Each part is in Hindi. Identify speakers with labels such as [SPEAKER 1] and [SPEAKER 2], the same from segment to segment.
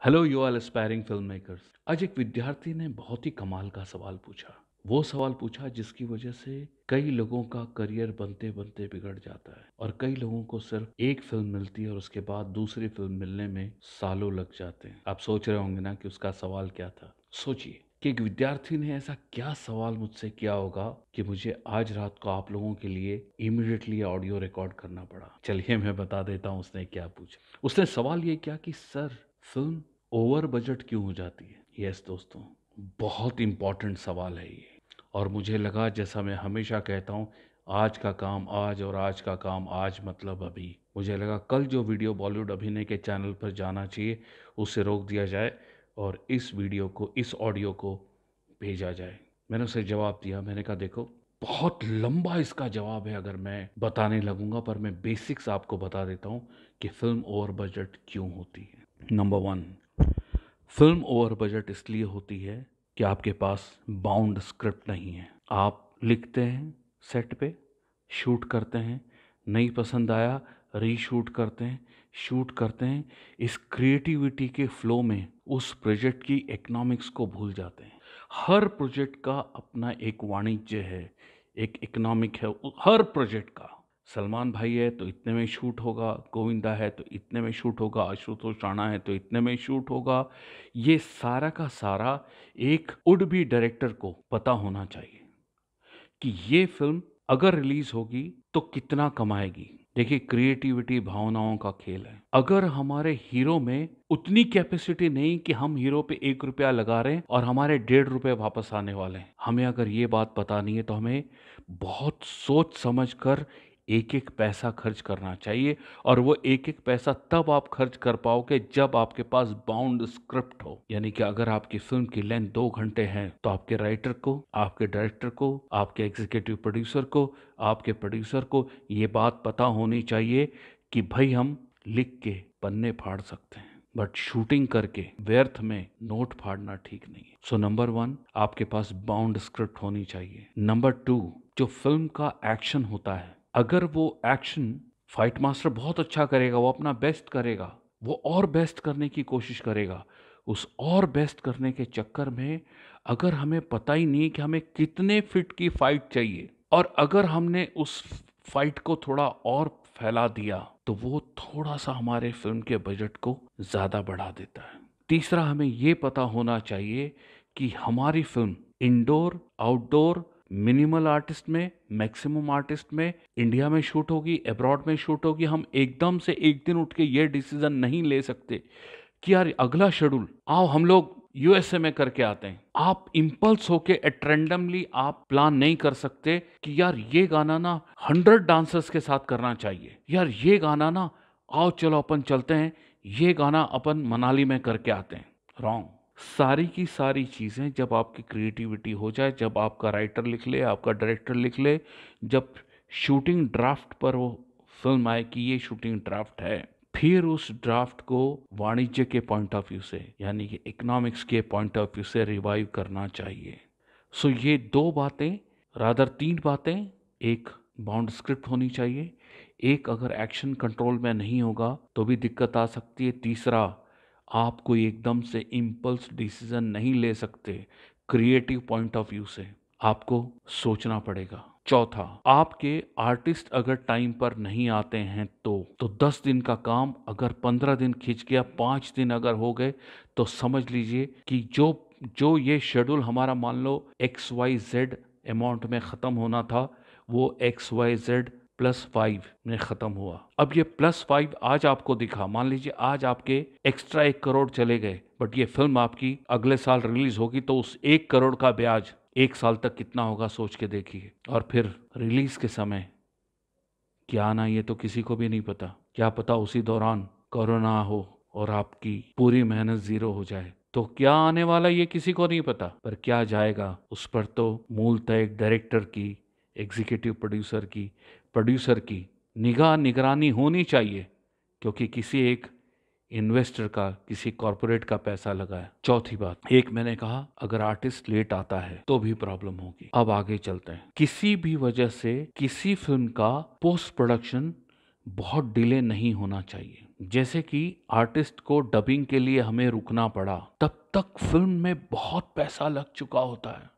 [SPEAKER 1] Hello you all aspiring film makers. आज एक विद्यार्थी ने बहुत ही कमाल का सवाल पूछा। वो सवाल पूछा जिसकी वजह से कई लोगों का करियर बनते बनते बिगड़ जाता है और कई लोगों को सिर्फ एक फिल्म मिलती है और उसके बाद दूसरी फिल्म मिलने में सालों लग जाते हैं। आप सोच रहे होंगे ना कि उसका सवाल क्या था। सोचिए कि एक विद्यार्थी ने ऐसा क्या सवाल मुझसे किया होगा कि मुझे आज रात को आप लोगों के लिए इमीडिएटली ऑडियो रिकॉर्ड करना पड़ा। चलिए मैं बता देता हूँ उसने क्या पूछा। उसने सवाल ये किया कि सर, फिल्म ओवर बजट क्यों हो जाती है। यस दोस्तों, बहुत इंपॉर्टेंट सवाल है ये। और मुझे लगा, जैसा मैं हमेशा कहता हूँ, आज का काम आज और आज का काम आज मतलब अभी। मुझे लगा कल जो वीडियो बॉलीवुड अभिनय के चैनल पर जाना चाहिए उसे रोक दिया जाए और इस वीडियो को, इस ऑडियो को भेजा जाए। मैंने उसे जवाब दिया। मैंने कहा देखो, बहुत लंबा इसका जवाब है अगर मैं बताने लगूंगा, पर मैं बेसिक्स आपको बता देता हूँ कि फिल्म ओवर बजट क्यों होती है। Number one, film over budget इसलिए होती है कि आपके पास बाउंड स्क्रिप्ट नहीं है। आप लिखते हैं, सेट पे शूट करते हैं, नहीं पसंद आया रीशूट करते हैं, शूट करते हैं। इस क्रिएटिविटी के फ्लो में उस प्रोजेक्ट की इकोनॉमिक्स को भूल जाते हैं। हर प्रोजेक्ट का अपना एक वाणिज्य है, एक इकोनॉमिक है हर प्रोजेक्ट का। सलमान भाई है तो इतने में शूट होगा, गोविंदा है तो इतने में शूट होगा, आशुतोष राणा है तो इतने में शूट होगा। ये सारा का सारा एक वुड बी डायरेक्टर को पता होना चाहिए कि ये फिल्म अगर रिलीज होगी तो कितना कमाएगी। देखिए, क्रिएटिविटी भावनाओं का खेल है। अगर हमारे हीरो में उतनी कैपेसिटी नहीं कि हम हीरो पे 1 रुपया लगा रहे हैं और हमारे 1.5 रुपए वापस आने वाले हैं, हमें अगर ये बात पता नहीं है तो हमें बहुत सोच समझ कर एक एक पैसा खर्च करना चाहिए। और वो एक एक पैसा तब आप खर्च कर पाओगे जब आपके पास बाउंड स्क्रिप्ट हो। यानी कि अगर आपकी फिल्म की लेंथ 2 घंटे है तो आपके राइटर को, आपके डायरेक्टर को, आपके एग्जीक्यूटिव प्रोड्यूसर को, आपके प्रोड्यूसर को ये बात पता होनी चाहिए कि भाई हम लिख के पन्ने फाड़ सकते हैं, बट शूटिंग करके व्यर्थ में नोट फाड़ना ठीक नहीं है। सो नंबर वन, आपके पास बाउंड स्क्रिप्ट होनी चाहिए। नंबर टू, जो फिल्म का एक्शन होता है, अगर वो एक्शन फाइट मास्टर बहुत अच्छा करेगा, वो अपना बेस्ट करेगा, वो और बेस्ट करने की कोशिश करेगा। उस और बेस्ट करने के चक्कर में अगर हमें पता ही नहीं कि हमें कितने फिट की फाइट चाहिए और अगर हमने उस फाइट को थोड़ा और फैला दिया तो वो थोड़ा सा हमारे फिल्म के बजट को ज़्यादा बढ़ा देता है। तीसरा, हमें ये पता होना चाहिए कि हमारी film indoor, outdoor, minimal artist में, मैक्सिमम आर्टिस्ट में, इंडिया में शूट होगी, अब्रॉड में शूट होगी। हम एकदम से एक दिन उठ के ये डिसीजन नहीं ले सकते कि यार अगला शेड्यूल आओ हम लोग यूएसए में करके आते हैं। आप इम्पल्स होके एट रैंडमली आप प्लान नहीं कर सकते कि यार ये गाना ना 100 डांसर्स के साथ करना चाहिए, यार ये गाना ना आओ चलो अपन चलते हैं, ये गाना अपन मनाली में करके आते हैं। रॉन्ग। सारी की सारी चीज़ें जब आपकी क्रिएटिविटी हो जाए, जब आपका राइटर लिख ले, आपका डायरेक्टर लिख ले, जब शूटिंग ड्राफ्ट पर वो फिल्म आए कि ये शूटिंग ड्राफ्ट है, फिर उस ड्राफ्ट को वाणिज्य के पॉइंट ऑफ व्यू से, यानी कि इकोनॉमिक्स के पॉइंट ऑफ व्यू से रिवाइव करना चाहिए। सो ये दो बातें, रादर तीन बातें, एक बाउंड स्क्रिप्ट होनी चाहिए, एक अगर एक्शन कंट्रोल में नहीं होगा तो भी दिक्कत आ सकती है, तीसरा आप कोई एकदम से इम्पल्स डिसीजन नहीं ले सकते, क्रिएटिव पॉइंट ऑफ व्यू से आपको सोचना पड़ेगा, चौथा आपके आर्टिस्ट अगर टाइम पर नहीं आते हैं तो 10 दिन का काम अगर 15 दिन खिंच गया, 5 दिन अगर हो गए, तो समझ लीजिए कि जो जो ये शेड्यूल हमारा मान लो XYZ अमाउंट में ख़त्म होना था, वो XYZ+5 में ख़त्म हुआ। अब ये +5 आज आपको दिखा, मान लीजिए आज आपके एक्स्ट्रा 1 करोड़ चले गए, बट ये फिल्म आपकी अगले साल रिलीज होगी तो उस 1 करोड़ का ब्याज 1 साल तक कितना होगा सोच के देखिए। और फिर रिलीज के समय क्या आना ये तो किसी को भी नहीं पता। क्या पता उसी दौरान कोरोना हो और आपकी पूरी मेहनत जीरो हो जाए, तो क्या आने वाला ये किसी को नहीं पता। पर क्या जाएगा उस पर तो मूलतः एक डायरेक्टर की, एग्जीक्यूटिव प्रोड्यूसर की निगाह निगरानी होनी चाहिए, क्योंकि किसी एक इन्वेस्टर का, किसी कॉरपोरेट का पैसा लगा है। चौथी बात, एक मैंने कहा अगर आर्टिस्ट लेट आता है तो भी प्रॉब्लम होगी। अब आगे चलते हैं। किसी भी वजह से किसी फिल्म का पोस्ट प्रोडक्शन बहुत डिले नहीं होना चाहिए। जैसे कि आर्टिस्ट को डबिंग के लिए हमें रुकना पड़ा, तब तक फिल्म में बहुत पैसा लग चुका होता है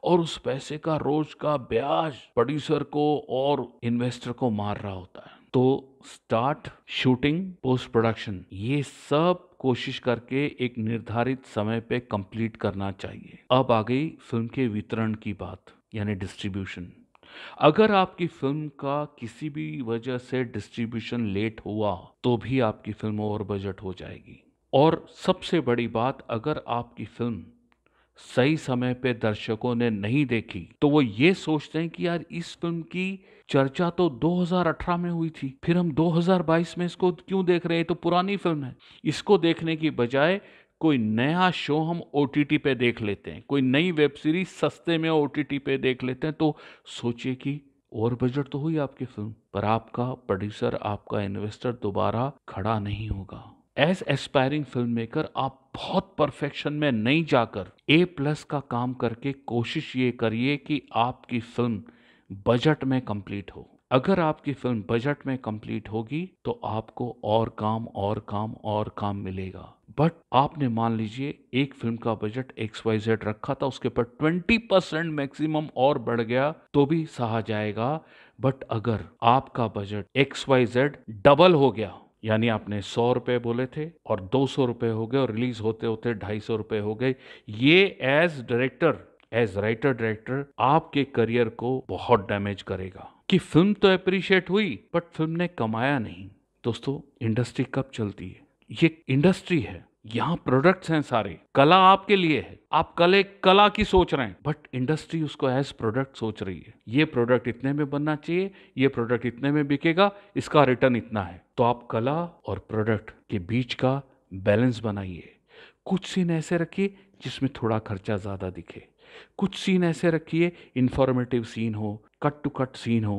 [SPEAKER 1] और उस पैसे का रोज का ब्याज प्रोड्यूसर को और इन्वेस्टर को मार रहा होता है। तो स्टार्ट, शूटिंग, पोस्ट प्रोडक्शन, ये सब कोशिश करके एक निर्धारित समय पे कंप्लीट करना चाहिए। अब आ गई फिल्म के वितरण की बात, यानी डिस्ट्रीब्यूशन। अगर आपकी फिल्म का किसी भी वजह से डिस्ट्रीब्यूशन लेट हुआ तो भी आपकी फिल्म ओवर बजट हो जाएगी। और सबसे बड़ी बात, अगर आपकी फिल्म सही समय पे दर्शकों ने नहीं देखी तो वो ये सोचते हैं कि यार इस फिल्म की चर्चा तो 2018 में हुई थी, फिर हम 2022 में इसको क्यों देख रहे हैं, तो पुरानी फिल्म है। इसको देखने की बजाय कोई नया शो हम ओटीटी पे देख लेते हैं, कोई नई वेब सीरीज सस्ते में ओटीटी पे देख लेते हैं। तो सोचिए कि ओवर बजट तो हुई आपकी फिल्म, पर आपका प्रोड्यूसर, आपका इन्वेस्टर दोबारा खड़ा नहीं होगा। एज एस्पायरिंग फिल्म मेकर आप बहुत परफेक्शन में नहीं जाकर A+ का काम करके कोशिश ये करिए कि आपकी फिल्म बजट में कंप्लीट हो। अगर आपकी फिल्म बजट में कंप्लीट होगी तो आपको और काम और काम और काम मिलेगा। बट आपने मान लीजिए एक फिल्म का बजट XYZ रखा था, उसके ऊपर 20% मैक्सिमम और बढ़ गया तो भी सहा जाएगा। बट अगर आपका बजट XYZ डबल हो गया, यानी आपने 100 रुपए बोले थे और 200 रुपए हो गए और रिलीज होते होते 250 रुपए हो गए, ये as director, as writer director आपके करियर को बहुत डैमेज करेगा कि फिल्म तो अप्रिशिएट हुई बट फिल्म ने कमाया नहीं। दोस्तों, इंडस्ट्री कब चलती है? ये इंडस्ट्री है, यहाँ प्रोडक्ट्स हैं सारे, कला आपके लिए है, आप कला की सोच रहे हैं, बट इंडस्ट्री उसको एज प्रोडक्ट सोच रही है। ये प्रोडक्ट इतने में बनना चाहिए, ये प्रोडक्ट इतने में बिकेगा, इसका रिटर्न इतना है। तो आप कला और प्रोडक्ट के बीच का बैलेंस बनाइए। कुछ सीन ऐसे रखिए जिसमें थोड़ा खर्चा ज्यादा दिखे, कुछ सीन ऐसे रखिए इंफॉर्मेटिव सीन हो, कट टू कट सीन हो,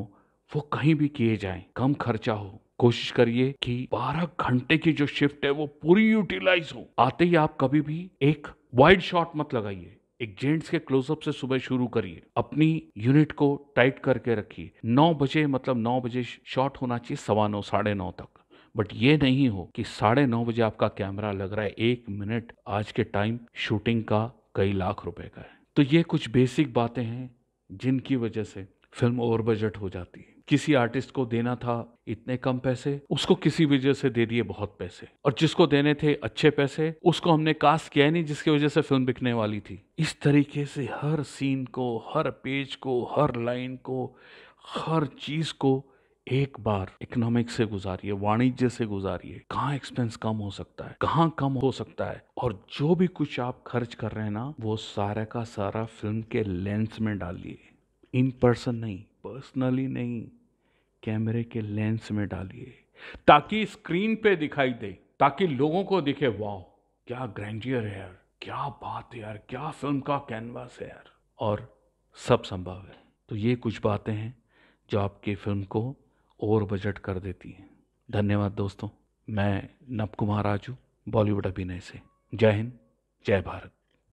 [SPEAKER 1] वो कहीं भी किए जाएं, कम खर्चा हो। कोशिश करिए कि 12 घंटे की जो शिफ्ट है वो पूरी यूटिलाइज हो। आते ही आप कभी भी एक वाइड शॉट मत लगाइए, एक जेंट्स के क्लोजअप से सुबह शुरू करिए। अपनी यूनिट को टाइट करके रखिए। 9 बजे मतलब 9 बजे शॉट होना चाहिए, 9:15 9:30 तक। बट ये नहीं हो कि 9:30 बजे आपका कैमरा लग रहा है। 1 मिनट आज के टाइम शूटिंग का कई लाख रुपए का है। तो ये कुछ बेसिक बातें हैं जिनकी वजह से फिल्म ओवर बजट हो जाती है। किसी आर्टिस्ट को देना था इतने कम पैसे, उसको किसी वजह से दे दिए बहुत पैसे, और जिसको देने थे अच्छे पैसे उसको हमने कास्ट किया ही नहीं, जिसकी वजह से फिल्म बिकने वाली थी। इस तरीके से हर सीन को, हर पेज को, हर लाइन को, हर चीज को एक बार इकोनॉमिक्स से गुजारिए, वाणिज्य से गुजारिए। कहाँ एक्सपेंस कम हो सकता है, कहाँ कम हो सकता है, और जो भी कुछ आप खर्च कर रहे हैं ना, वो सारा का सारा फिल्म के लेंस में डालिए। इन पर्सन नहीं, पर्सनली नहीं, कैमरे के लेंस में डालिए, ताकि स्क्रीन पे दिखाई दे, ताकि लोगों को दिखे वाह क्या ग्रैंडियर है यार, क्या बात है यार, क्या फिल्म का कैनवास है यार, और सब संभव है। तो ये कुछ बातें हैं जो आपकी फिल्म को ओवर बजट कर देती हैं। धन्यवाद दोस्तों। मैं नव कुमार राजू, बॉलीवुड अभिनय से। जय हिंद, जय भारत।